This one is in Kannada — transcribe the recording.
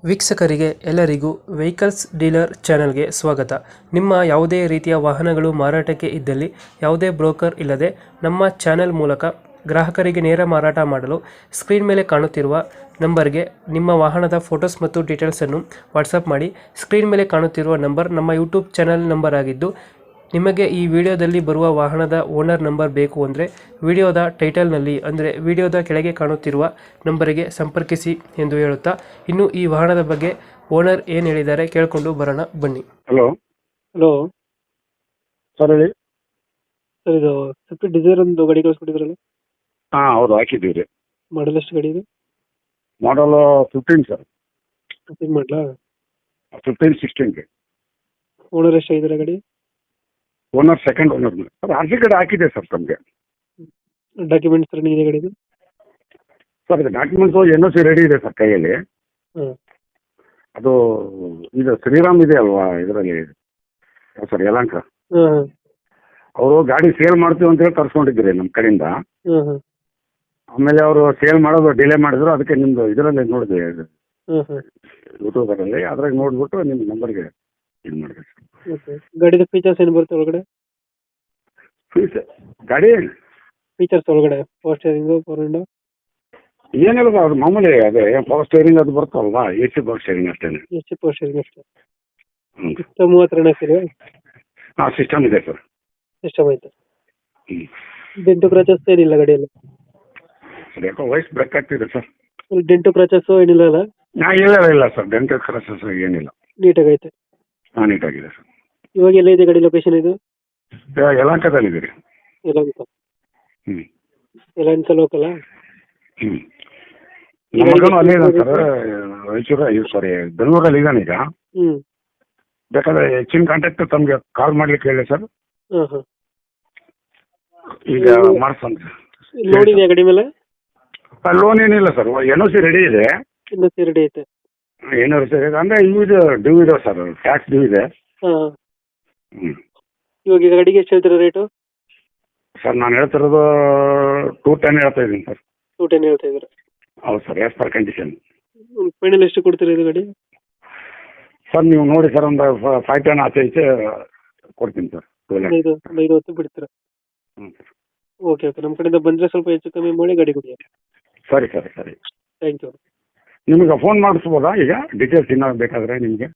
ವೀಕ್ಷಕರಿಗೆ ಎಲ್ಲರಿಗೂ ವೆಹಿಕಲ್ಸ್ ಡೀಲರ್ ಚಾನೆಲ್ಗೆ ಸ್ವಾಗತ. ನಿಮ್ಮ ಯಾವುದೇ ರೀತಿಯ ವಾಹನಗಳು ಮಾರಾಟಕ್ಕೆ ಇದ್ದಲ್ಲಿ ಯಾವುದೇ ಬ್ರೋಕರ್ ಇಲ್ಲದೆ ನಮ್ಮ ಚಾನೆಲ್ ಮೂಲಕ ಗ್ರಾಹಕರಿಗೆ ನೇರ ಮಾರಾಟ ಮಾಡಲು ಸ್ಕ್ರೀನ್ ಮೇಲೆ ಕಾಣುತ್ತಿರುವ ನಂಬರ್ಗೆ ನಿಮ್ಮ ವಾಹನದ ಫೋಟೋಸ್ ಮತ್ತು ಡೀಟೇಲ್ಸನ್ನು ವಾಟ್ಸಪ್ ಮಾಡಿ. ಸ್ಕ್ರೀನ್ ಮೇಲೆ ಕಾಣುತ್ತಿರುವ ನಂಬರ್ ನಮ್ಮ ಯೂಟ್ಯೂಬ್ ಚಾನೆಲ್ ನಂಬರ್ ಆಗಿದ್ದು, ನಿಮಗೆ ಈ ವಿಡಿಯೋದಲ್ಲಿ ಬರುವ ವಾಹನದ ಓನರ್ ನಂಬರ್ ಬೇಕು ಅಂದರೆ ವಿಡಿಯೋದ ಟೈಟಲ್ನಲ್ಲಿ ಅಂದರೆ ವಿಡಿಯೋದ ಕೆಳಗೆ ಕಾಣುತ್ತಿರುವ ನಂಬರಿಗೆ ಸಂಪರ್ಕಿಸಿ ಎಂದು ಹೇಳುತ್ತಾ, ಇನ್ನು ಈ ವಾಹನದ ಬಗ್ಗೆ ಓನರ್ ಏನು ಹೇಳಿದ್ದಾರೆ ಕೇಳಿಕೊಂಡು ಬರೋಣ ಬನ್ನಿ. ಹಲೋ ಹಲೋ ಸರ್ ಹೇಳಿ. ಸರ್, ಇದು ಸ್ವಿಫ್ಟ್ ಡಿಸೈರ್ ಒಂದು ಗಾಡಿ ಕಳಿಸ್ಕೊಟ್ಟಿದ್ರಲ್ಲ, ಹಾಂ ಹೌದು, ಹಾಕಿದ್ದೀವಿ ರೀ. ಮಾಡಲ್ ಎಷ್ಟು ಗಾಡಿ ಇದೆ? ಮಾಡಲು 15 ಸರ್, ಮಾಡಲಾ? 15-16 ರೀ. ಓನರ್ ಎಷ್ಟಾಗಿದ್ದಾರೆ ಗಾಡಿ? Owner second owner sir. R C card ಹಾಕಿದೆ ಸರ್ ತಮಗೆ. ಡಾಕ್ಯುಮೆಂಟ್ಸ್ ರನ್ನಿಂಗ್ ಇದೆ ಗಾಡಿದು? ಸರ್ ಇದು documents N O C ready ಇದೆ ಸರ್ ಕೈಯಲ್ಲಿ. ಹಾಂ. ಅದು ಇದು ಶ್ರೀರಾಮ್ ಇದೆ ಅಲ್ವಾ ಇದರಲ್ಲಿ ಸರ್, ಯಲಹಂಕ. ಹಾಂ ಅವರು ಗಾಡಿ ಸೇಲ್ ಮಾಡ್ತೀವಿ ಅಂತ ಹೇಳಿ ತರಿಸ್ಕೊಂಡಿದ್ದೀರಿ ನಮ್ಮ ಕಡೆಯಿಂದ. ಹಾಂ ಹಾಂ ಆಮೇಲೆ ಅವರು ಸೇಲ್ ಮಾಡೋದು ಡಿಲೇ ಮಾಡಿದ್ರು, ಅದಕ್ಕೆ ನಿಮ್ಮದು ಇದರಲ್ಲಿ ನೋಡಿದೆ ಹಾಂ ಹಾಂ ಯೂಟ್ಯೂಬರಲ್ಲಿ, ಅದ್ರಾಗ ನೋಡಿಬಿಟ್ಟು ನಿಮ್ಮ ನಂಬರ್ಗೆ ಇದು ಮಾಡಿದೆ ಸರ್. ಓಕೆ. ಗಾಡಿದು ಫೀಚರ್ಸ್ ಏನು ಬರುತ್ತೆ ಒಳಗಡೆ? ಫೀಸ್ ಗಾಡಿ ಫೀಚರ್ಸ್ ಒಳಗಡೆ ಪವರ್ ಸ್ಟೇರಿಂಗು, ಪವರ್ ವಿಂಡೋ? ಏನಿಲ್ಲ ಸರ್, ಅದು ಮಾಮೂಲಿ ಅದೇ ಪವರ್ ಸ್ಟೇರಿಂಗ್ ಅದು ಬರ್ತಲ್ವಾ, ಎ ಸಿ ಪವರ್ ಸ್ಟೇರಿಂಗ್ ಅಷ್ಟೇ. ಎಷ್ಟು ಪವರ್ ಸ್ಟೇರಿಂಗ್ ಅಷ್ಟೇ? ಹ್ಞೂ. ಸಿಸ್ಟಮ್ 30 ಹಾಕಿದೆ? ಹಾಂ, ಸಿಸ್ಟಮ್ ಇದೆ ಸರ್. ಸಿಸ್ಟಮ್ ಐತೆ. ಹ್ಞೂ. ಡೆಂಟು ಕ್ರಾಚಸ್ ಏನಿಲ್ಲ ಗಾಡಿಯಲ್ಲಿ? ಸರ್ ಯಾಕೋ ವಾಯ್ಸ್ ಬ್ರೇಕ್ ಆಗ್ತಿದೆ ಸರ್. ಡೆಂಟು ಕ್ರಾಚಸ್ ಏನಿಲ್ಲ ಅಲ್ಲ? ಹಾಂ, ಇಲ್ಲ ಸರ್, ಡೆಂಟಲ್ ಕ್ರಾಸಸ್ ಏನಿಲ್ಲ. ನೀಟಾಗೈತೆ. ಹಾಂ, ನೀಟಾಗಿದೆ ಸರ್. ಇವಾಗ ಎಲ್ಲ ಇದೆ ಗಾಡಿ ಲೊಕೇಶನ್ ಇದು? ಯಲಹಂಕದಲ್ಲಿದೆ ರೀ. ಯಲಹಂಕ. ಹ್ಞೂ. ಯಲಹಂಕ ಲೋಕಲಾ? ಹ್ಞೂ. ನಮ್ಮ ಮಗನೂ ಅಲ್ಲೇ ಇದ್ದಾನೆ ಸರ್, ರಾಯಚೂರು ಸಾರಿ ಬೆಂಗಳೂರಲ್ಲಿ ಇದ್ದಾನೆ ಈಗ. ಹ್ಞೂ. ಬೇಕಾದ್ರೆ ಹೆಚ್ಚಿನ ಕಾಂಟ್ಯಾಕ್ಟ್ ತಮಗೆ ಕಾಲ್ ಮಾಡ್ಲಿಕ್ಕೆ ಹೇಳಿ ಸರ್. ಹಾಂ ಹಾಂ. ಈಗ ಮಾಡ್ಸೋಣ. ಲೋನ್ ಇದೆಯಾ ಗಾಡಿ ಮೇಲೆ? ಲೋನ್ ಏನಿಲ್ಲ sir, N O C ready ಇದೆ. ಇನ್ನೂ ರೆಡಿ ಐತೆ? ಎನ್ ಒ ಸಿ ಅಂದರೆ ಇದು ಡ್ಯೂ ಇದೆ ಸರ್, ಟ್ಯಾಕ್ಸ್ ಡ್ಯೂ ಇದೆ. ಹಾಂ. ಹ್ಞೂ. ಇವಾಗ ಈ ಗಾಡಿಗೆ ಎಷ್ಟು ಹೇಳ್ತೀರಾ ರೇಟು? ಸರ್ ನಾನು ಹೇಳ್ತಿರೋದು 210 ಹೇಳ್ತಾ ಇದ್ದೀನಿ ಸರ್. 210 ಹೇಳ್ತಾ ಇದ್ದೀರಾ? ಹೌದು sir, as per condition. Final ಎಷ್ಟು ಕೊಡ್ತೀರಾ ಇದು ಗಾಡಿ? ಸರ್ ನೀವು ನೋಡಿ ಸರ್, ಒಂದು 5-10 ಆಚೆ ಈಚೆ ಕೊಡ್ತೀನಿ ಸರ್. 5-10 ಬಿಡ್ತೀರಾ? ಹ್ಞೂ ಸರ್. Okay okay. ನಮ್ಮ ಕಡೆಯಿಂದ ಬಂದರೆ ಸ್ವಲ್ಪ ಹೆಚ್ಚು ಕಮ್ಮಿ ಮಾಡಿ ಗಾಡಿ ಕೊಡಿ. ಸರಿ. Thank you. ನಿಮಗೆ ಫೋನ್ ಮಾಡಿಸ್ಬೋದಾ ಈಗ ಡೀಟೇಲ್ಸ್ ಇನ್ನೂ ಬೇಕಾದರೆ ನಿಮಗೆ?